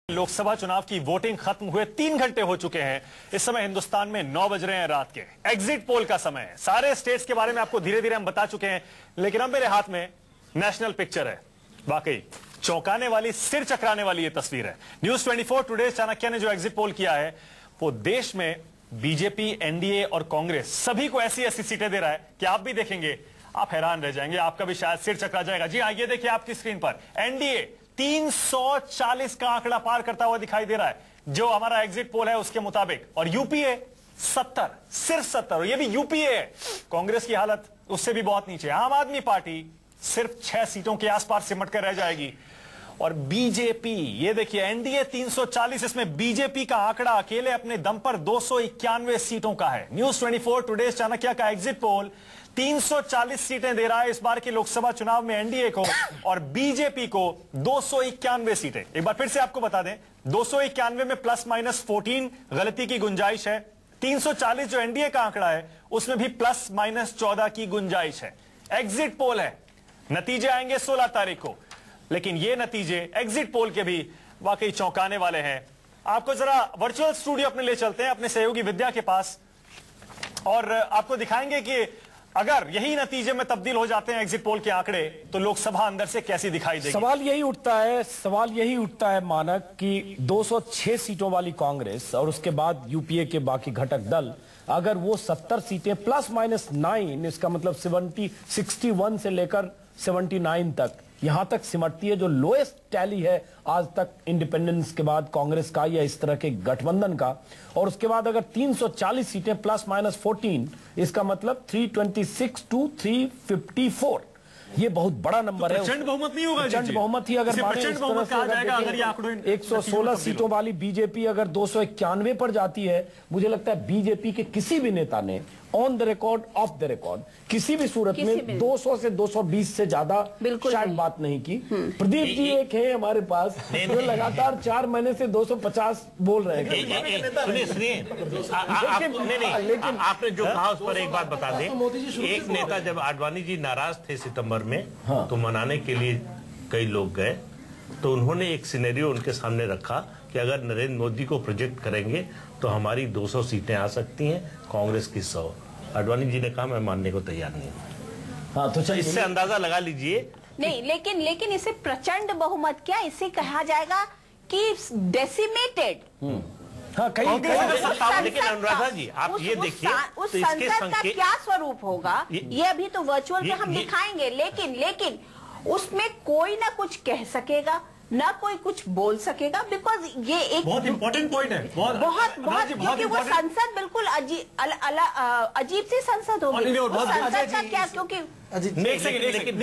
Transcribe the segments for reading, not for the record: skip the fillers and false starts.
लोकसभा चुनाव की वोटिंग खत्म हुए 3 घंटे हो चुके हैं। इस समय हिंदुस्तान में 9 बज रहे हैं रात के। एग्जिट पोल का समय है। सारे स्टेट्स के बारे में आपको धीरे धीरे हम बता चुके हैं, लेकिन अब मेरे हाथ में नेशनल पिक्चर है। वाकई चौंकाने वाली, सिर चकराने वाली ये तस्वीर है। न्यूज 24 टुडे चाणक्य ने जो एग्जिट पोल किया है वो देश में बीजेपी, एनडीए और कांग्रेस सभी को ऐसी ऐसी सीटें दे रहा है कि आप भी देखेंगे, आप हैरान रह जाएंगे, आपका भी शायद सिर चकरा जाएगा। जी हाँ, ये देखिए आपकी स्क्रीन पर एनडीए 340 का आंकड़ा पार करता हुआ दिखाई दे रहा है जो हमारा एग्जिट पोल है उसके मुताबिक, और यूपीए 70, सिर्फ 70, और ये भी यूपीए है। कांग्रेस की हालत उससे भी बहुत नीचे। आम आदमी पार्टी सिर्फ 6 सीटों के आसपास सिमट कर रह जाएगी। और बीजेपी, ये देखिए एनडीए 340, इसमें बीजेपी का आंकड़ा अकेले अपने दम पर 291 सीटों का है। न्यूज 24 टुडे चाणक्य का एग्जिट पोल 340 सीटें दे रहा है इस बार के लोकसभा चुनाव में एनडीए को, और बीजेपी को 291 सीटें। एक बार फिर से आपको बता दें, 291 में प्लस माइनस 14 गलती की गुंजाइश है। 340 जो एनडीए का आंकड़ा है उसमें भी प्लस माइनस 14 की गुंजाइश है। एग्जिट पोल है, नतीजे आएंगे 16 तारीख को, लेकिन ये नतीजे एग्जिट पोल के भी वाकई चौंकाने वाले हैं। आपको जरा वर्चुअल स्टूडियो अपने ले चलते हैं, अपने सहयोगी विद्या के पास, और आपको दिखाएंगे कि अगर यही नतीजे में तब्दील हो जाते हैं एग्जिट पोल के आंकड़े, तो लोकसभा अंदर से कैसी दिखाई देगी। सवाल यही उठता है मानक कि 206 सीटों वाली कांग्रेस और उसके बाद यूपीए के बाकी घटक दल, अगर वो 70 सीटें प्लस माइनस 9, इसका मतलब 61 से लेकर 79 तक यहां तक सिमटती है, जो लोएस्ट टैली है आज तक इंडिपेंडेंस के बाद कांग्रेस का या इस तरह के गठबंधन का। और उसके बाद अगर 340 सीटें प्लस माइनस 14, इसका मतलब 326 टू 354, ये बहुत बड़ा नंबर है। प्रचंड बहुमत नहीं होगा, प्रचंड बहुमत ही अगर माने, प्रचंड बहुमत कहा जाएगा अगर ये आंकड़ों 116 सीटों वाली बीजेपी अगर 291 पर जाती है, मुझे लगता है बीजेपी के किसी भी नेता ने on the record, of the record, किसी भी सूरत में 200 से 220 से ज्यादा शायद बात नहीं की। प्रदीप जी एक है हमारे पास जो लगातार 4 महीने से 250 बोल रहे हैं। सुनिए, लेकिन आपने जो कहा उस पर एक बात बता दें। एक नेता जब आडवाणी जी नाराज थे सितंबर में, तो मनाने के लिए कई लोग गए, तो उन्होंने एक सिनेरियो उनके सामने रखा कि अगर नरेंद्र मोदी को प्रोजेक्ट करेंगे तो हमारी 200 सीटें आ सकती हैं, कांग्रेस की 100। आडवाणी जी ने कहा मैं मानने को तैयार नहीं हूं। हाँ, तो इससे अंदाजा लगा लीजिए। नहीं, लेकिन इसे प्रचंड बहुमत क्या, इसे कहा जाएगा कि डेसिमेटेड। हाँ, लेकिन अनुराधा जी आप ये देखिए, उस संसद का क्या स्वरूप होगा ये अभी तो वर्चुअल पे हम दिखाएंगे, लेकिन उसमें कोई ना कुछ कह सकेगा, ना कोई कुछ बोल सकेगा, बिकॉज ये एक बहुत इंपॉर्टेंट पॉइंट है। बहुत क्योंकि वो संसद बिल्कुल अजीब सी संसद होगी। संसद का क्या, क्योंकि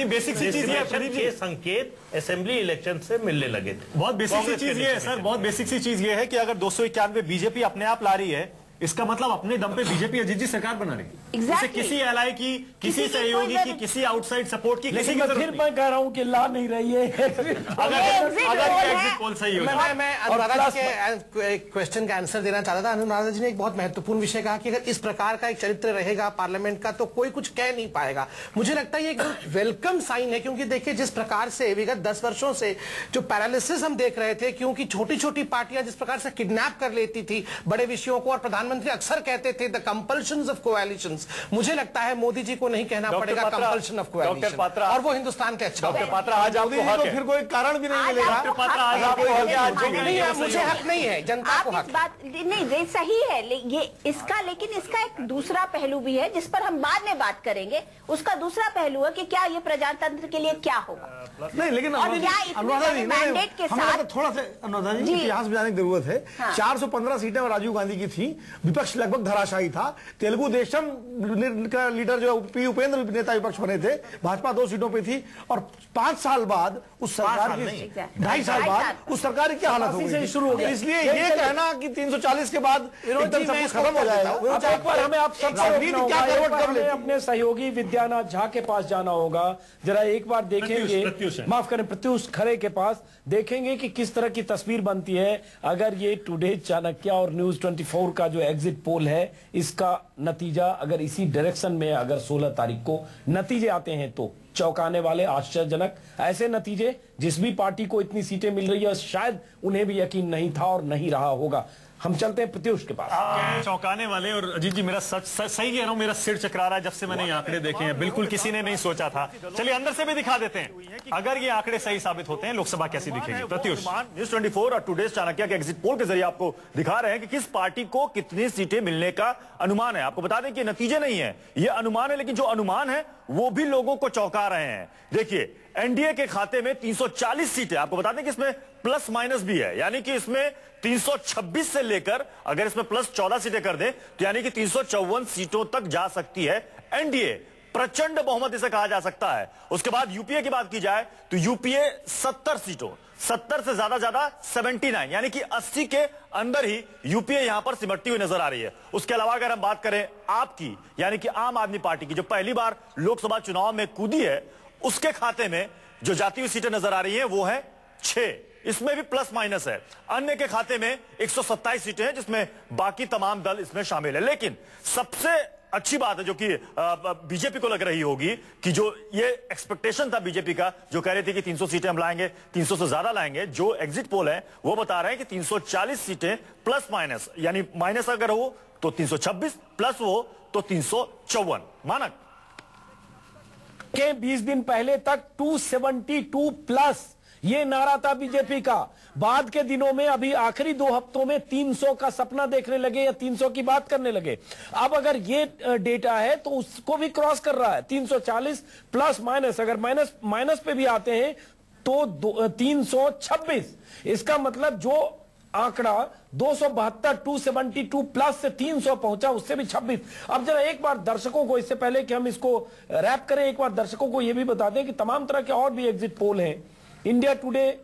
बेसिक सी चीज ये संकेत असेंबली इलेक्शन से मिलने लगे थे। बहुत बेसिक सी चीज ये है सर, बहुत बेसिक सी चीज ये है कि अगर 291 बीजेपी अपने आप ला रही है, इसका मतलब अपने दम पे बीजेपी अजीत जी सरकार बना रही है। Exactly. किसी एलआई की, किसी सहयोगी की, किसी आउटसाइड सपोर्ट की, किसी की फिर मैं कह रहा हूं कि ला नहीं रही है। अगर एग्जिट पोल सही हो। मैं अनुराधा जी के क्वेश्चन का आंसर देना चाहता था। अनुराधा जी ने एक बहुत महत्वपूर्ण विषय कहा कि अगर इस प्रकार का एक चरित्र रहेगा पार्लियामेंट का तो कोई कुछ कह नहीं पाएगा। मुझे लगता है ये एक वेलकम साइन है, क्योंकि देखिए जिस प्रकार से विगत 10 वर्षों से जो पैरालिसिस हम देख रहे थे, क्योंकि छोटी छोटी पार्टियां जिस प्रकार से किडनैप कर लेती थी बड़े विषयों को, और प्रधानमंत्री अक्सर कहते थे द कंपल्शंस ऑफ कोएलिशंस, मुझे लगता है मोदी जी को नहीं कहना पड़ेगा कंपल्शन ऑफ कोएलिशन, और वो हिंदुस्तान के अच्छा। डॉक्टर पात्रा, आज आपको हक है, फिर कोई कारण भी नहीं मिलेगा। डॉक्टर पात्रा, आज आपको हक है, आज जो भी नहीं है मुझे हक नहीं है, जनता को हक। बात नहीं सही है ये इसका, लेकिन इसका एक दूसरा पहलू भी है जिस पर हम बाद में बात करेंगे। उसका दूसरा पहलू है कि क्या ये प्रजातंत्र के लिए क्या होगा। नहीं, लेकिन अनुराधा जी मैंडेट के साथ थोड़ा सा अनुराधा जी इतिहास में जाने की जरूरत है। 415 सीटें राजीव गांधी की थी, विपक्ष लगभग धराशायी था। तेलुगु देशम का लीडर जो पी उपेंद्र नेता विपक्ष बने थे, भाजपा 2 सीटों पे थी, और 5 साल बाद उस सरकार की, 2.5 साल बाद उस सरकार की क्या हालत हो गई शुरू हो गया। इसलिए ये कहना कि 340 के बाद एकदम सब कुछ खत्म हो जाएगा, एक बार हमें आप सब अपने सहयोगी विद्यानाथ झा के पास जाना होगा। जरा एक बार देखेंगे, माफ करें, प्रत्युष खरे के पास देखेंगे कि किस तरह की तस्वीर बनती है अगर ये टुडे चाणक्य और न्यूज 24 का जो एग्जिट पोल है, इसका नतीजा अगर इसी डायरेक्शन में अगर 16 तारीख को नतीजे आते हैं तो चौंकाने वाले, आश्चर्यजनक ऐसे नतीजे जिस भी पार्टी को इतनी सीटें मिल रही है शायद उन्हें भी यकीन नहीं था और नहीं रहा होगा। हम चलते हैं प्रत्युष के पास। चौंकाने वाले, और अजीत जी मेरा सही कह रहा हूं, मेरा सिर चकरा रहा है जब से मैंने ये आंकड़े देखे हैं। बिल्कुल किसी ने नहीं सोचा था। चलिए अंदर से भी दिखा देते हैं, अगर ये आंकड़े सही साबित होते हैं लोकसभा कैसी दिखेगी। प्रत्युष, न्यूज़ 24 और टुडेज चाणक्य के एग्जिट पोल के जरिए आपको दिखा रहे हैं कि किस पार्टी को कितनी सीटें मिलने का अनुमान है। आपको बता दें कि नतीजे नहीं है, ये अनुमान है, लेकिन जो अनुमान है वो भी लोगों को चौंका रहे हैं। देखिए एनडीए के खाते में 340 सीटें, आपको बता दें कि इसमें प्लस माइनस भी है, यानी कि इसमें 326 से लेकर अगर इसमें प्लस 14 सीटें कर दें तो यानी कि 354 सीटों तक जा सकती है एनडीए। प्रचंड बहुमत इसे कहा जा सकता है। उसके बाद यूपीए की बात की जाए तो यूपीए 70 सीटों, 70 से ज्यादा 79, यानी कि 80 के अंदर ही यूपीए यहां पर सिमटती हुई नजर आ रही है। उसके अलावा अगर हम बात करें आपकी, यानी कि आम आदमी पार्टी की, जो पहली बार लोकसभा चुनाव में कूदी है, उसके खाते में जो जाती हुई सीटें नजर आ रही हैं वो है 6, इसमें भी प्लस माइनस है। अन्य के खाते में 127 सीटें हैं, जिसमें बाकी तमाम दल इसमें शामिल है। लेकिन सबसे अच्छी बात है जो कि बीजेपी को लग रही होगी कि जो ये एक्सपेक्टेशन था बीजेपी का, जो कह रहे थे कि 300 सीटें हम लाएंगे, 300 से ज्यादा लाएंगे, जो एग्जिट पोल है वो बता रहे हैं कि 340 सीटें प्लस माइनस, यानी माइनस अगर हो तो 326, प्लस हो तो 354। मानक के 20 दिन पहले तक 272 प्लस ये नारा था बीजेपी का। बाद के दिनों में, अभी आखिरी 2 हफ्तों में 300 का सपना देखने लगे या 300 की बात करने लगे। अब अगर ये डेटा है तो उसको भी क्रॉस कर रहा है। 340 प्लस माइनस, अगर माइनस पे भी आते हैं तो 326। इसका मतलब जो आंकड़ा 272 272 प्लस से 300 पहुंचा, उससे भी 26। अब जरा एक बार दर्शकों को, इससे पहले कि हम इसको रैप करें, एक बार दर्शकों को यह भी बता दें कि तमाम तरह के और भी एग्जिट पोल हैं। इंडिया टुडे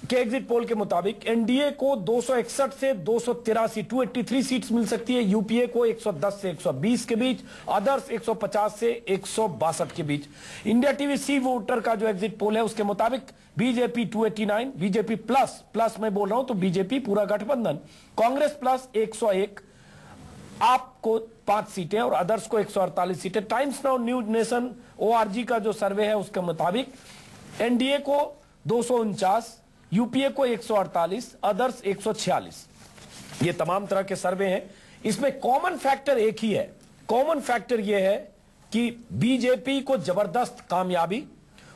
के एग्जिट पोल के मुताबिक एनडीए को 261 से 283 283 सीट्स मिल सकती है, यूपीए को 110 से 120 के बीच, अदर्स 150 से 162 के बीच। इंडिया टीवी सी वोटर का जो एग्जिट पोल है उसके मुताबिक बीजेपी 289, बीजेपी प्लस मैं बोल रहा हूं तो बीजेपी पूरा गठबंधन, कांग्रेस प्लस 101, आपको 5 सीटें और अदर्स को 148 सीटें। Times Now new nation ORG का जो सर्वे है उसके मुताबिक एनडीए को 249, यूपीए को 148, अदर्स 146। ये तमाम तरह के सर्वे हैं। इसमें कॉमन फैक्टर एक ही है। कॉमन फैक्टर यह है कि बीजेपी को जबरदस्त कामयाबी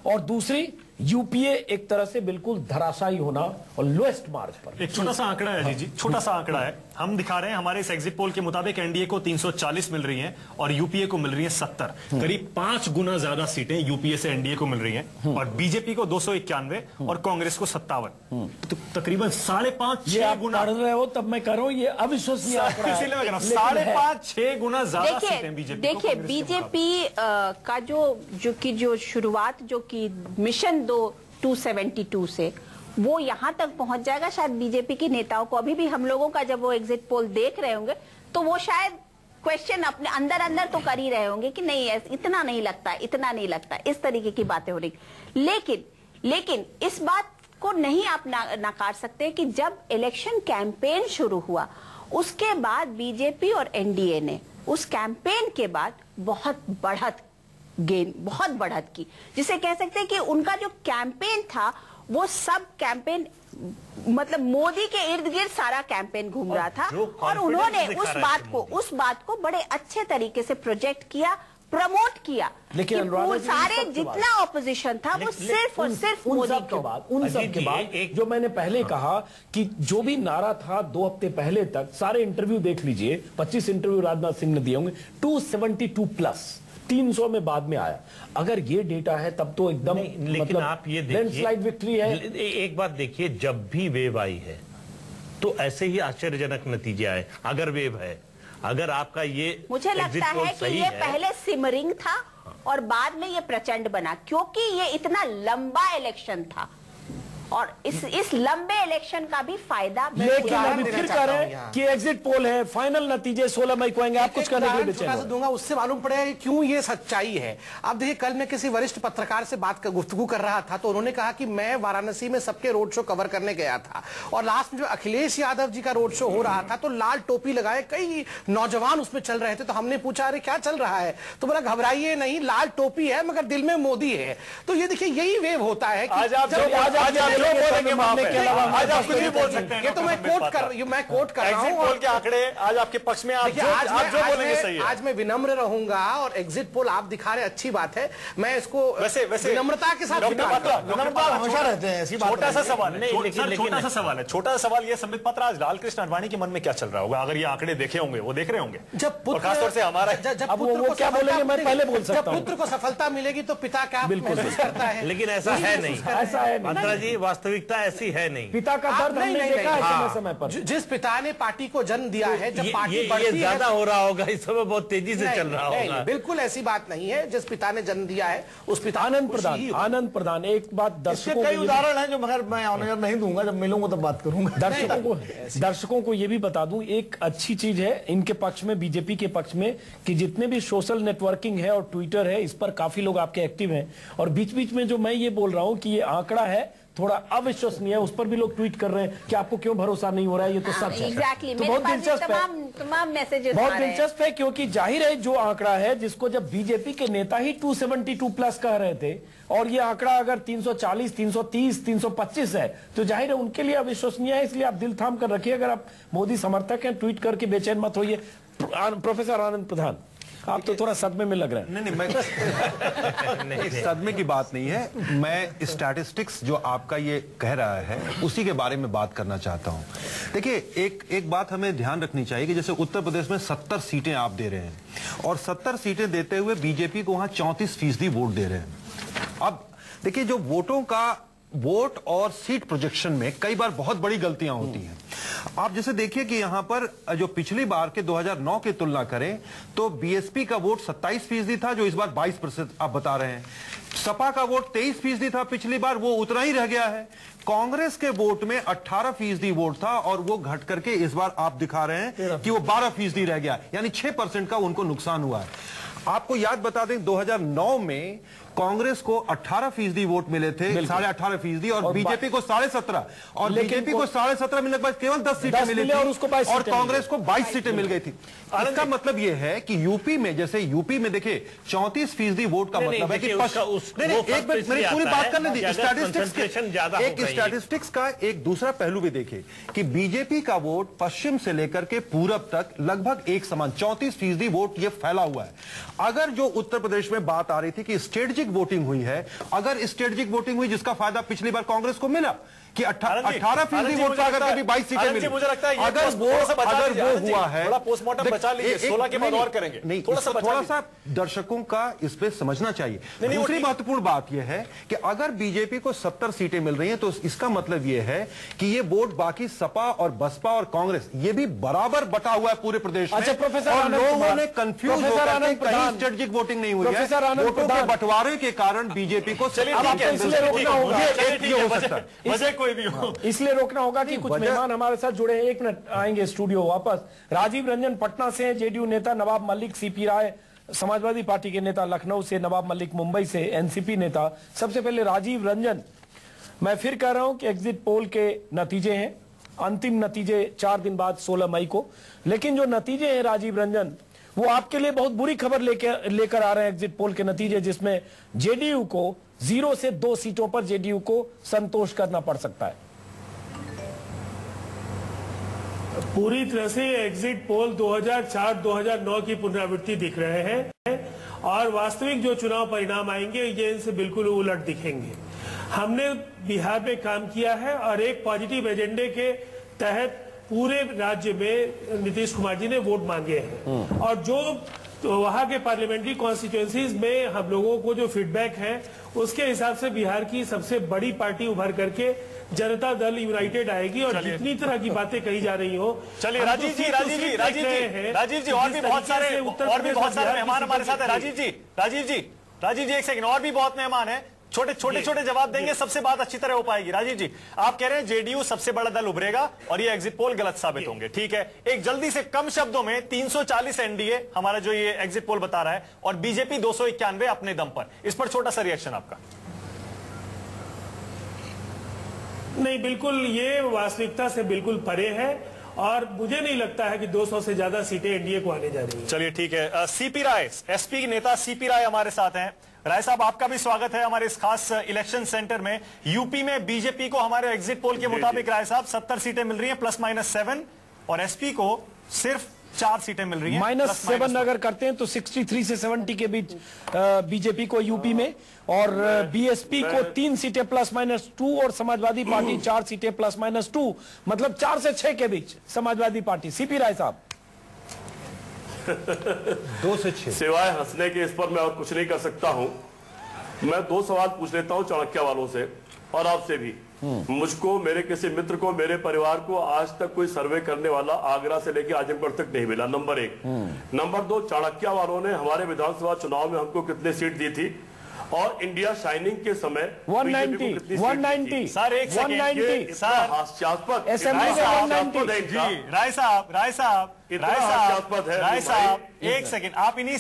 और दूसरी यूपीए एक तरह से बिल्कुल धराशायी होना और लोएस्ट मार्क पर। एक छोटा सा आंकड़ा है जी, छोटा सा आंकड़ा है, हम दिखा रहे हैं। हमारे इस एग्जिट पोल के मुताबिक एनडीए को 340 मिल रही हैं और यूपीए को मिल रही है 70, करीब 5 गुना ज्यादा सीटें यूपीए से एनडीए को मिल रही हैं, और बीजेपी को 291 और कांग्रेस को 57, तो तकरीबन 5.5-6 गुना। पढ़ रहे हो तब मैं कह रहा हूं ये अविश्वसनीय आंकड़ा है। इसीलिए मैं कह रहा हूं 5.5-6 गुना ज्यादा सीटें बीजेपी। देखिए बीजेपी का जो शुरुआत जो की मिशन 272 से वो यहां तक पहुंच जाएगा, शायद बीजेपी के नेताओं को अभी भी हम लोगों का जब वो एग्जिट पोल देख रहे होंगे तो वो शायद क्वेश्चन अपने अंदर तो कर ही रहे होंगे कि नहीं इतना नहीं लगता, इतना नहीं लगता, इस तरीके की बातें हो रही। लेकिन इस बात को नहीं आप नकार सकते कि जब इलेक्शन कैंपेन शुरू हुआ उसके बाद बीजेपी और एनडीए ने उस कैंपेन के बाद बहुत बढ़त की, जिसे कह सकते हैं कि उनका जो कैंपेन था वो सब कैंपेन मतलब मोदी के इर्द गिर्द सारा कैंपेन घूम रहा था, और उन्होंने उस बात को बड़े अच्छे तरीके से प्रोजेक्ट किया, प्रमोट किया। लेकिन वो सारे जितना ऑपोजिशन था वो सिर्फ और सिर्फ मोदी के बाद, उन सब के बाद जो मैंने पहले कहा कि जो भी नारा था 2 हफ्ते पहले तक, सारे इंटरव्यू देख लीजिए, 25 इंटरव्यू राजनाथ सिंह ने दिए होंगे, 272 प्लस 300 में बाद में आया। अगर ये डेटा है तब तो एकदम लेकिन मतलब आप ये देखिए लैंडस्लाइड विक्ट्री है। एक बात देखिए, जब भी वेव आई है तो ऐसे ही आश्चर्यजनक नतीजे आए। अगर वेव है, अगर आपका ये मुझे लगता है कि ये पहले सिमरिंग था और बाद में ये प्रचंड बना, क्योंकि ये इतना लंबा इलेक्शन था। और इस लंबे इलेक्शन का भी फायदा। लेकिन अभी फिर कह रहे हैं कि एग्जिट पोल है, फाइनल नतीजे 16 मई को आएंगे, आप कुछ करने के लिए दूंगा, उससे मालूम पड़ेगा कि क्यों ये सच्चाई है। अब देखिए, कल मैं किसी वरिष्ठ पत्रकार से गुफ्तगू कर रहा था, तो उन्होंने कहा कि मैं वाराणसी में सबके रोड शो कवर करने गया था और लास्ट में जो अखिलेश यादव जी का रोड शो हो रहा था तो लाल टोपी लगाए कई नौजवान उसमें चल रहे थे। तो हमने पूछा, अरे क्या चल रहा है? तो बोला, घबराइए नहीं, लाल टोपी है मगर दिल में मोदी है। तो ये देखिए, यही वेव होता है कि आज आप जो बोलेंगे आज आप कुछ भी बोल सकते हैं। ये तो मैं कोट कर रहा हूं। पोल के आंकड़े आज आपके पक्ष में, आप जो बोलेंगे सही है। आज मैं विनम्र रहूंगा और एग्जिट पोल आप दिखा रहे अच्छी बात है, मैं इसको वैसे विनम्रता के साथ विनम्रता हमेशा रहते हैं। छोटा सा सवाल है, छोटा सा सवाल ये संबित पात्रा, आज लालकृष्ण आडवाणी के मन में क्या चल रहा होगा अगर ये आंकड़े देखे होंगे? वो देख रहे होंगे जब खासतौर से हमारा वो क्या बोलेंगे मैं पहले बोल सकता हूं। जब पुत्र को सफलता मिलेगी तो पिता क्या महसूस करता है? लेकिन ऐसा है नहीं, ऐसा है पात्रा जी, वास्तविकता ऐसी है नहीं। पिता का दर्द हमने देखा है समय पर। जिस पिता ने पार्टी को जन्म दिया है, जब पार्टी बढ़ती है, ज्यादा हो रहा होगा इस समय, बहुत तेजी से चल रहा होगा। बिल्कुल ऐसी बात नहीं है। जिस पिता ने जन्म दिया है उस पिता। आनंद प्रधान, एक बात दर्शकों कई उदाहरण हैं जो मगर मैं ऑनर नहीं दूंगा, जब मिलूंगा तो बात करूंगा। दर्शकों को ये भी बता दूं, एक अच्छी चीज है इनके पक्ष में, बीजेपी के पक्ष में, कि जितने भी सोशल नेटवर्किंग है और ट्विटर है, इस पर काफी लोग आपके एक्टिव हैं। और बीच बीच में जो मैं ये बोल रहा हूं कि ये आंकड़ा है थोड़ा अविश्वसनीय है, उस पर भी लोग ट्वीट कर रहे हैं कि आपको क्यों भरोसा नहीं हो रहा है, ये तो सच है। तो बहुत दिलचस्प है, तमाम मैसेजेस बहुत दिलचस्प है, क्योंकि जाहिर है जो आंकड़ा है, जिसको जब बीजेपी के नेता ही 272 प्लस कह रहे थे, और ये आंकड़ा अगर 340, 330, 325 है, तो जाहिर है उनके लिए अविश्वसनीय है। इसलिए आप दिल थाम कर रखिए, अगर आप मोदी समर्थक हैं, ट्वीट करके बेचैन मत होइए। प्रोफेसर आनंद प्रधान, आप तो थोड़ा सदमे में लग रहे हैं। नहीं, मैं सदमे की बात नहीं है, मैं स्टैटिस्टिक्स जो आपका ये कह रहा है उसी के बारे में बात करना चाहता हूं। देखिए, एक बात हमें ध्यान रखनी चाहिए कि जैसे उत्तर प्रदेश में 70 सीटें आप दे रहे हैं और 70 सीटें देते हुए बीजेपी को वहां 34% वोट दे रहे हैं। अब देखिए, जो वोट और सीट प्रोजेक्शन में कई बार बहुत बड़ी गलतियां होती हैं। आप जैसे देखिए कि यहां पर जो पिछली बार के 2009 की तुलना करें तो बीएसपी का वोट 27% था, जो इस बार 22% आप बता रहे हैं। सपा का वोट 23% था पिछली बार, वो उतना ही रह गया है। कांग्रेस के वोट में 18% वोट था और वो घट करके इस बार आप दिखा रहे हैं कि वो 12% रह गया, यानी 6% का उनको नुकसान हुआ है। आपको याद बता दें, 2009 में कांग्रेस को 18% वोट मिले थे, 18.5%, और बीजेपी को 17.5%, और बीजेपी को 17.5% मिलने के बाद केवल 10 सीटें मिली थी और कांग्रेस को 22 सीटें मिल गई थी। इसका मतलब यह है कि यूपी में, जैसे यूपी में देखिए 34% वोट का मतलब है कि मेरी पूरी बात करने दी। स्टैटिस्टिक्स का एक दूसरा पहलू भी देखिए कि बीजेपी का वोट पश्चिम से लेकर के पूरब तक लगभग एक समान 34% वोट ये फैला हुआ है। अगर जो उत्तर प्रदेश में बात आ रही थी कि स्ट्रेटेजिक वोटिंग हुई है, अगर स्ट्रेटेजिक वोटिंग हुई जिसका फायदा पिछली बार कांग्रेस को मिला कि 18% वोट पाकर के भी 22 सीटें मिली, मुझे लगता है अगर वो हुआ है, थोड़ा पोस्टमार्टम बचा लीजिए, 16 के बाद और करेंगे। नहीं, थोड़ा सा दर्शकों का इस पे समझना चाहिए। दूसरी महत्वपूर्ण बात यह है कि अगर बीजेपी को 70 सीटें मिल रही हैं तो इसका मतलब यह है कि ये वोट बाकी सपा और बसपा और कांग्रेस ये भी बराबर बटा हुआ है पूरे प्रदेश में। अच्छा प्रोफेसर, और लोगों ने कंफ्यूज होकर के कहीं स्ट्रेटेजिक वोटिंग नहीं हुई है, वोटों के बंटवारे के कारण बीजेपी को इसलिए रोकना होगा कि कुछ मेहमान हमारे साथ जुड़े हैं। 1 मिनट, आएंगे स्टूडियो वापस। राजीव रंजन पटना से, जेडीयू नेता नवाब मलिक, सीपी राय समाजवादी पार्टी के नेता लखनऊ से, नवाब मलिक मुंबई से, एनसीपी नेता। सबसे पहले राजीव रंजन, मैं फिर कह रहा हूं कि एग्जिट पोल के नतीजे हैं, अंतिम नतीजे 4 दिन बाद 16 मई को। लेकिन जो नतीजे हैं राजीव रंजन, वो आपके लिए बहुत बुरी खबर लेकर आ रहे हैं। एग्जिट पोल के नतीजे जिसमें जेडीयू को 0 से 2 सीटों पर जेडीयू को संतोष करना पड़ सकता है। पूरी तरह से एग्जिट पोल 2004-2009 की पुनरावृत्ति दिख रहे हैं और वास्तविक जो चुनाव परिणाम आएंगे ये इनसे बिल्कुल उलट दिखेंगे। हमने बिहार में काम किया है और एक पॉजिटिव एजेंडे के तहत पूरे राज्य में नीतीश कुमार जी ने वोट मांगे हैं और जो तो वहां के पार्लियामेंट्री कॉन्स्टिट्यूएंसीज में हम लोगों को जो फीडबैक है उसके हिसाब से बिहार की सबसे बड़ी पार्टी उभर करके जनता दल यूनाइटेड आएगी। और जितनी तरह की बातें कही जा रही हो, चलिए राजीव जी और भी बहुत सारे मेहमान हमारे साथ है। राजीव जी एक सेकंड, और भी बहुत मेहमान है। छोटे छोटे छोटे जवाब देंगे, सबसे बात अच्छी तरह हो पाएगी। राजीव जी, आप कह रहे हैं जेडीयू सबसे बड़ा दल उभरेगा और ये एग्जिट पोल गलत साबित होंगे, ठीक है। एक जल्दी से कम शब्दों में 340 एनडीए हमारा जो ये एग्जिट पोल बता रहा है और बीजेपी 291 अपने दम पर, इस पर छोटा सा रिएक्शन आपका। नहीं, बिल्कुल ये वास्तविकता से बिल्कुल परे है और मुझे नहीं लगता है कि 200 से ज्यादा सीटें एनडीए को आने जा रही हैं। चलिए ठीक है। सीपी राय, एसपी नेता सीपी राय हमारे साथ हैं। राय साहब, आपका भी स्वागत है हमारे इस खास इलेक्शन सेंटर में। यूपी में बीजेपी को हमारे एग्जिट पोल के मुताबिक राय साहब 70 सीटें मिल रही हैं +-7 और एसपी को सिर्फ 4 सीटें मिल रही हैं -7 अगर करते हैं तो 63 से 70 के बीच बीजेपी को यूपी में, और बीएसपी को 3 सीटें +-2 और समाजवादी पार्टी 4 सीटें +-2, मतलब 4 से 6 के बीच समाजवादी पार्टी। सीपी राय साहब 2 से 6 सिवाय हंसने के इस पर मैं और कुछ नहीं कर सकता हूं। मैं 2 सवाल पूछ लेता हूं चाणक्य वालों से और आपसे भी। मुझको, मेरे किसी मित्र को, मेरे परिवार को आज तक कोई सर्वे करने वाला आगरा से लेकर आजमगढ़ तक नहीं मिला, नंबर 1। नंबर 2, चाणक्य वालों ने हमारे विधानसभा चुनाव में हमको कितने सीट दी थी और इंडिया शाइनिंग के समय 190 सर, एक सेकंड सर, हास्यास्पद असेंबली में 190 जी। राय साहब एक सेकंड, आप इन्हीं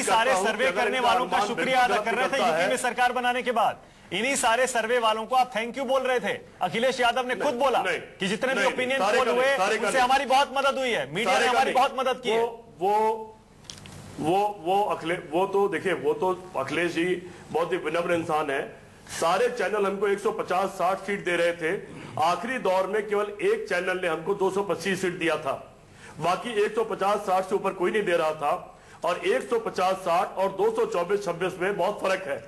सारे सर्वे करने वालों का शुक्रिया अदा कर रहे थे यूपी में सरकार बनाने के बाद। इन्हीं सारे सर्वे वालों को आप थैंक यू बोल रहे थे। अखिलेश यादव ने खुद बोला कि जितने भी ओपिनियन पोल हुए उनसे हमारी बहुत मदद हुई है, मीडिया ने हमारी बहुत मदद की है। वो तो देखिए, वो तो अखिलेश जी बहुत ही विनम्र इंसान है। सारे चैनल हमको 150-60 सीट दे रहे थे। आखिरी दौर में केवल एक चैनल ने हमको 225 सीट दिया था, बाकी 150-60 से ऊपर कोई नहीं दे रहा था। और 150-60 और 224-26 में बहुत फर्क है।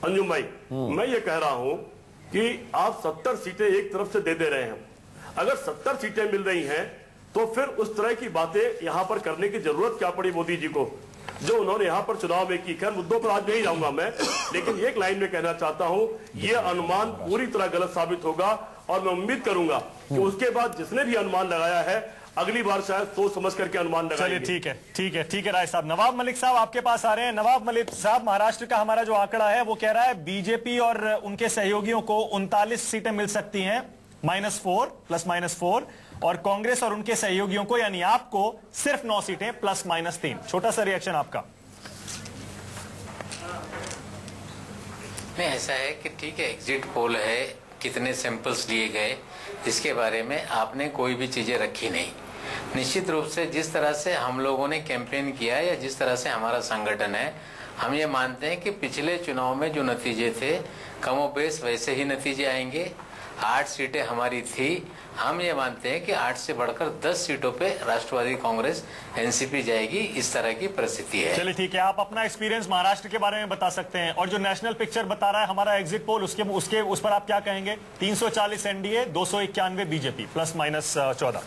अंजुम भाई, मैं ये कह रहा हूं कि आप 70 सीटें एक तरफ से दे रहे हैं। अगर 70 सीटें मिल रही हैं तो फिर उस तरह की बातें यहां पर करने की जरूरत क्या पड़ी मोदी जी को, जो उन्होंने यहां पर चुनाव में की। खैर, मुद्दों पर आज नहीं जाऊंगा मैं, लेकिन एक लाइन में कहना चाहता हूं, यह अनुमान पूरी तरह गलत साबित होगा और मैं उम्मीद करूंगा कि उसके बाद जिसने भी अनुमान लगाया है अगली बार शायद सोच समझ करके अनुमान लगाएंगे। चलिए ठीक है राय साहब। नवाब मलिक साहब आपके पास आ रहे हैं। नवाब मलिक साहब, महाराष्ट्र का हमारा जो आंकड़ा है वो कह रहा है बीजेपी और उनके सहयोगियों को 39 सीटें मिल सकती हैं, -4 और कांग्रेस और उनके सहयोगियों को यानी आपको सिर्फ 9 सीटें +-3। छोटा सा रिएक्शन आपका। नहीं, ऐसा है कि ठीक है, एग्जिट पोल है, कितने सैंपल्स लिए गए, इसके बारे में आपने कोई भी चीजें रखी नहीं। निश्चित रूप से जिस तरह से हम लोगों ने कैंपेन किया या जिस तरह से हमारा संगठन है, हम ये मानते हैं कि पिछले चुनाव में जो नतीजे थे कमोबेश वैसे ही नतीजे आएंगे। 8 सीटें हमारी थी, हम ये मानते हैं कि 8 से बढ़कर 10 सीटों पे राष्ट्रवादी कांग्रेस एनसीपी जाएगी, इस तरह की परिस्थिति है। चलिए ठीक है, आप अपना एक्सपीरियंस महाराष्ट्र के बारे में बता सकते हैं और जो नेशनल पिक्चर बता रहा है हमारा एग्जिट पोल, उस पर आप क्या कहेंगे? 340 एनडीए, 291 बीजेपी, +-14।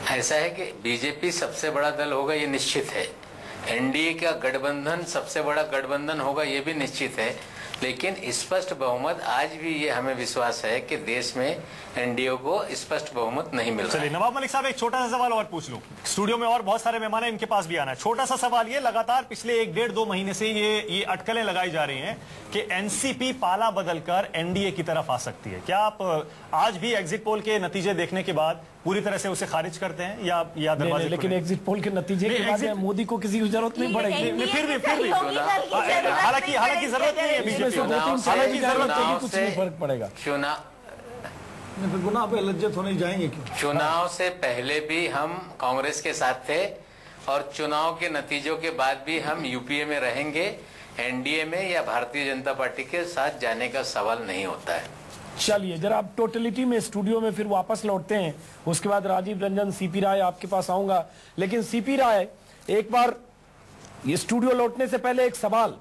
ऐसा है कि बीजेपी सबसे बड़ा दल होगा, ये निश्चित है। एनडीए का गठबंधन सबसे बड़ा गठबंधन होगा, ये भी निश्चित है। लेकिन स्पष्ट बहुमत, आज भी ये हमें विश्वास है कि देश में एनडीए को स्पष्ट बहुमत नहीं मिल रहा है। चलिए नवाब मलिक साहब, एक छोटा सा सवाल और पूछ लूं। स्टूडियो में और बहुत सारे मेहमान हैं, इनके पास भी आना है। छोटा सा सवाल ये, लगातार पिछले 1-1.5-2 महीने से ये अटकलें लगाई जा रही हैं कि एनसीपी पाला बदलकर एनडीए की तरफ आ सकती है। क्या आप आज भी एग्जिट पोल के नतीजे देखने के बाद पूरी तरह से उसे खारिज करते हैं या दरवाजे? लेकिन एग्जिट पोल के नतीजे के बाद मोदी को किसी की जरूरत नहीं पड़ेगी। फिर भी हालांकि जरूरत नहीं है, बीजेपी हालांकि जरूरत है, कुछ नहीं फर्क पड़ेगा। फिर गुनाह पे लज्जत होने जाएंगे क्यों? चुनाव से पहले भी हम कांग्रेस के साथ थे और चुनाव के नतीजों के बाद भी हम यूपीए में रहेंगे। एनडीए में या भारतीय जनता पार्टी के साथ जाने का सवाल नहीं होता है। चलिए जरा आप टोटलिटी में स्टूडियो में फिर वापस लौटते हैं, उसके बाद राजीव रंजन, सीपी राय आपके पास आऊंगा। लेकिन सीपी राय, एक बार ये स्टूडियो लौटने से पहले एक सवाल,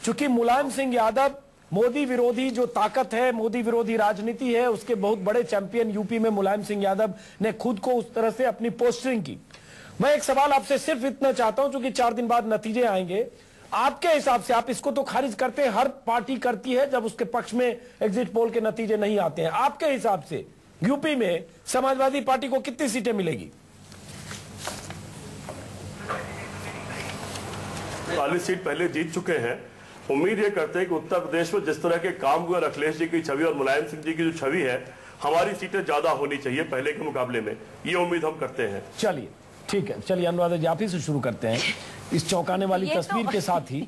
चूंकि मुलायम सिंह यादव मोदी विरोधी जो ताकत है, मोदी विरोधी राजनीति है, उसके बहुत बड़े चैंपियन यूपी में मुलायम सिंह यादव ने खुद को उस तरह से अपनी पोस्टरिंग की। मैं एक सवाल आपसे सिर्फ इतना चाहता हूं, क्योंकि 4 दिन बाद नतीजे आएंगे, आपके हिसाब से, आप इसको तो खारिज करते हैं, हर पार्टी करती है जब उसके पक्ष में एग्जिट पोल के नतीजे नहीं आते हैं, आपके हिसाब से यूपी में समाजवादी पार्टी को कितनी सीटें मिलेगी? 40 सीट पहले जीत चुके हैं। उम्मीद ये करते हैं कि उत्तर प्रदेश में जिस तरह के काम हुए अखिलेश जी की छवि और मुलायम सिंह जी की जो छवि है, हमारी सीटें ज्यादा होनी चाहिए पहले के मुकाबले में, ये उम्मीद हम करते हैं। चलिए ठीक है, चलिए अनुराधा जी आप ही से शुरू करते हैं इस चौंकाने वाली तस्वीर के साथ ही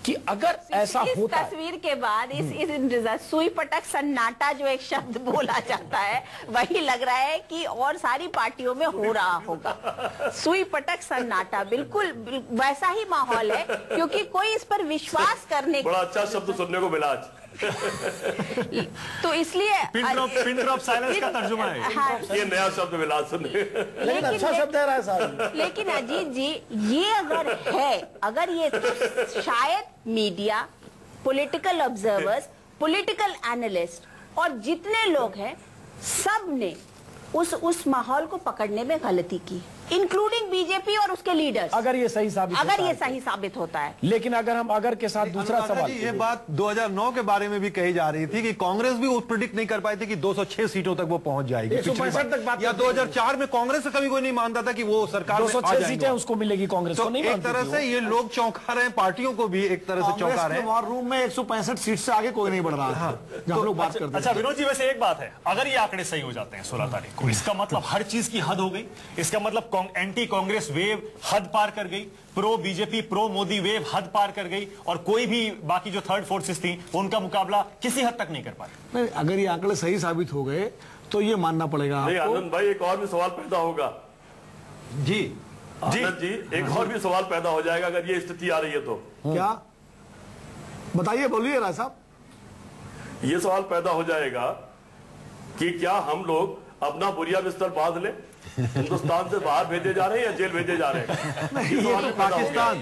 कि अगर ऐसा होता इस तस्वीर के बाद इस सुई पटक सन्नाटा जो एक शब्द बोला जाता है, वही लग रहा है कि और सारी पार्टियों में हो रहा होगा। सुई पटक सन्नाटा, बिल्कुल वैसा ही माहौल है, क्योंकि कोई इस पर विश्वास करने बड़ा अच्छा शब्द सुनने को मिला आज। तो इसलिए पिन ड्रॉप साइलेंस का तर्जुमा है। हाँ, ये नया शब्द मिला सुनने, लेकिन अच्छा शब्द है राय साहब। लेकिन अजीत जी, ये अगर ये शायद media, political observers, political analyst और जितने लोग हैं, सब ने उस माहौल को पकड़ने में गलती की, इंक्लूडिंग बीजेपी और उसके लीडर्स। अगर ये सही साबित होता है। लेकिन अगर के साथ दूसरा सवाल, ये बात 2009 के बारे में भी कही जा रही थी कि कांग्रेस भी वो प्रिडिक्ट नहीं कर पाई थी कि 206 सीटों तक वो पहुंच जाएगी। 165 तक बात, या 2004 में कांग्रेस से कभी कोई नहीं मानता था कि वो सरकार 206 सीटें उसको मिलेगी, कांग्रेस को नहीं। एक तरह से ये लोग चौंका रहे हैं, पार्टियों को भी एक तरह से चौंका रहे हैं। वॉर रूम में 165 सीट से आगे कोई नहीं बढ़ रहा है जहां लोग बात करते हैं। अच्छा विनोद जी, वैसे एक बात है, अगर ये आंकड़े सही हो जाते हैं 16 तारीख को, इसका मतलब हर चीज की हद हो गई। इसका मतलब एंटी कांग्रेस वेव हद पार कर गई, pro BJP pro Modi wave हद पार कर गई, और कोई भी बाकी जो थर्ड फोर्सेस थी उनका मुकाबला किसी हद तक नहीं कर पाए। नहीं, अगर ये आंकड़े सही साबित हो गए तो ये मानना पड़ेगा नहीं आपको। आनंद भाई, एक और भी सवाल पैदा होगा जी आनंद जी, एक और भी सवाल पैदा हो जाएगा अगर ये स्थिति आ रही है तो। क्या बताइए, बोलिए राय साहब। ये सवाल पैदा हो जाएगा कि क्या हम लोग अपना बुरिया बिस्तर बांध लें, हिंदुस्तान से बाहर भेजे जा रहे हैं या जेल भेजे जा रहे हैं? ये तो पाकिस्तान।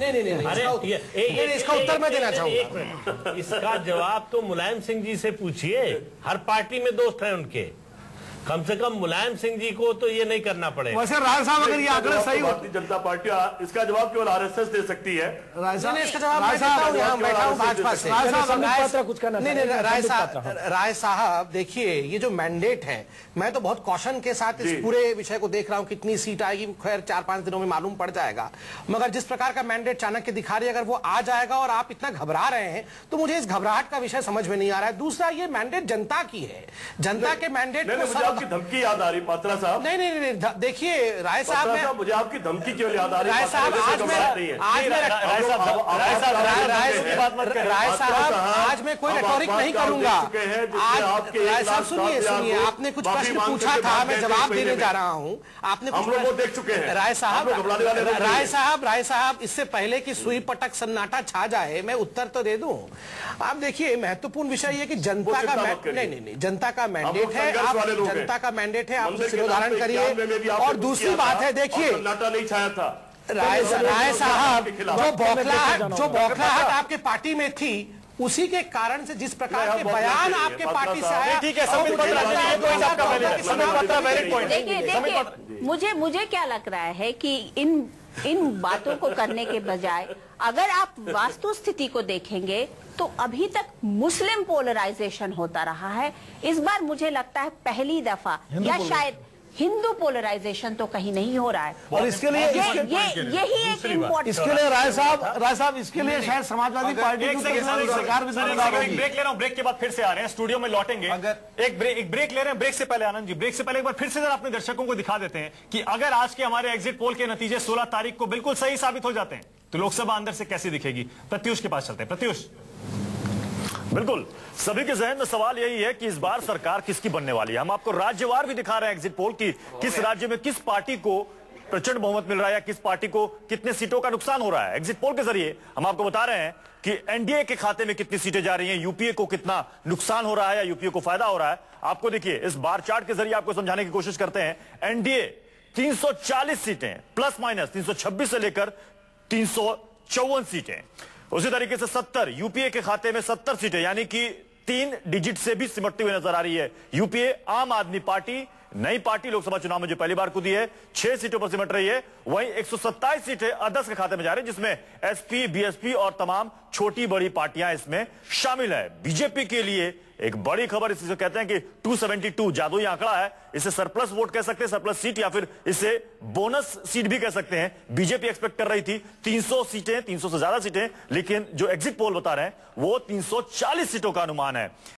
नहीं, इसका उत्तर मैं देना चाहूंगा। इसका जवाब तो मुलायम सिंह जी से पूछिए, हर पार्टी में दोस्त हैं उनके। कम से कम मुलायम सिंह जी को तो ये नहीं करना पड़ेगा। वैसे राय साहब, अगर ये आंकड़े सही हो, भारतीय जनता पार्टी इसका जवाब केवल आरएसएस दे सकती है। राय साहब इसका जवाब मैं देता हूं, यहां बैठा हूं भाजपा से। राय साहब देखिए, ये जो मैंडेट है, मैं तो बहुत कॉशन के साथ इस पूरे विषय को देख रहा हूं। कितनी सीट आएगी खैर 4-5 दिनों में मालूम पड़ जाएगा, मगर जिस प्रकार का मैंडेट चाणक्य दिखा रही है, अगर वो आ जाएगा और आप इतना घबरा रहे हैं तो मुझे इस घबराहट का विषय समझ में नहीं आ रहा है। दूसरा, ये मैंडेट जनता की है, जनता के मैंडेट को आपकी धमकी याद आ रही पात्रा साहब? नहीं, देखिए राय साहब, मुझे आपकी धमकी क्यों याद आ रही है? राय साहब, आज मैं कोई रेटोरिक नहीं करूंगा। राय साहब सुनिए, आपने कुछ प्रश्न पूछा था, मैं जवाब देने जा रहा हूं। आपने वो देख चुके हैं। राय साहब, इससे पहले कि सुई पटक सन्नाटा छा जाए, मैं उत्तर तो दे दूं। आप देखिए, महत्वपूर्ण विषय ये कि जनता का नहीं, जनता का मैंडेट है, आप जनता का मैंडेट है, आप उससे उदाहरण करिए। और दूसरी बात है, देखिए सन्नाटा नहीं छाया था। राय साहब, जो बौखलाहट आपके पार्टी में थी, उसी के कारण से जिस प्रकार के बयान आपके पार्टी से आया, ठीक है, देखिए मुझे क्या लग रहा है कि इन बातों को करने के बजाय अगर आप वास्तु स्थिति को देखेंगे तो अभी तक मुस्लिम पोलराइजेशन होता रहा है। इस बार मुझे लगता है पहली दफा, या शायद हिंदू पोलराइजेशन तो कहीं नहीं हो रहा है। और इसके लिए यही एक इम्पोर्टेंट, इसके लिए राय साहब इसके लिए शायद समाजवादी पार्टी सरकार भी ब्रेक ले रहा हूं, ब्रेक के बाद फिर से आ रहे हैं, स्टूडियो में लौटेंगे। एक ब्रेक ले रहे हैं। ब्रेक से पहले आनंद जी, ब्रेक से पहले एक बार फिर से जरा अपने दर्शकों को दिखा देते हैं कि अगर आज के हमारे एग्जिट पोल के नतीजे 16 तारीख को बिल्कुल सही साबित हो जाते हैं तो लोकसभा अंदर से कैसी दिखेगी। प्रत्युष के पास चलते हैं। प्रत्युष, बिल्कुल सभी के जहन में सवाल यही है कि इस बार सरकार किसकी बनने वाली है। हम आपको राज्यवार भी दिखा रहे हैं एग्जिट पोल की, किस राज्य में किस पार्टी को प्रचंड बहुमत मिल रहा है या किस पार्टी को कितने सीटों का नुकसान हो रहा है। एग्जिट पोल के जरिए हम आपको बता रहे हैं कि एनडीए के खाते में कितनी सीटें जा रही हैं, यूपीए को कितना नुकसान हो रहा है या यूपीए को फायदा हो रहा है। आपको देखिए, इस बार चार्ट के जरिए आपको समझाने की कोशिश करते हैं। एनडीए 340 सीटें प्लस माइनस 326 से लेकर 354 सीटें, उसी तरीके से 70 यूपीए के खाते में 70 सीटें, यानी कि 3 डिजिट से भी सिमटती हुई नजर आ रही है यूपीए। आम आदमी पार्टी नई पार्टी लोकसभा चुनाव में जो पहली बार कूदी है 6 सीटों पर सिमट रही है, वहीं 127 सीटें अदर्श के खाते में जा रही है, जिसमें एसपी, बीएसपी और तमाम छोटी बड़ी पार्टियां इसमें शामिल है। बीजेपी के लिए एक बड़ी खबर, इसे कहते हैं कि 272 जादुई आंकड़ा है, इसे सरप्लस वोट कह सकते हैं, सरप्लस सीट, या फिर इसे बोनस सीट भी कह सकते हैं। बीजेपी एक्सपेक्ट कर रही थी 300 सीटें, 300 से ज्यादा सीटें, लेकिन जो एग्जिट पोल बता रहे हैं वो 340 सीटों का अनुमान है।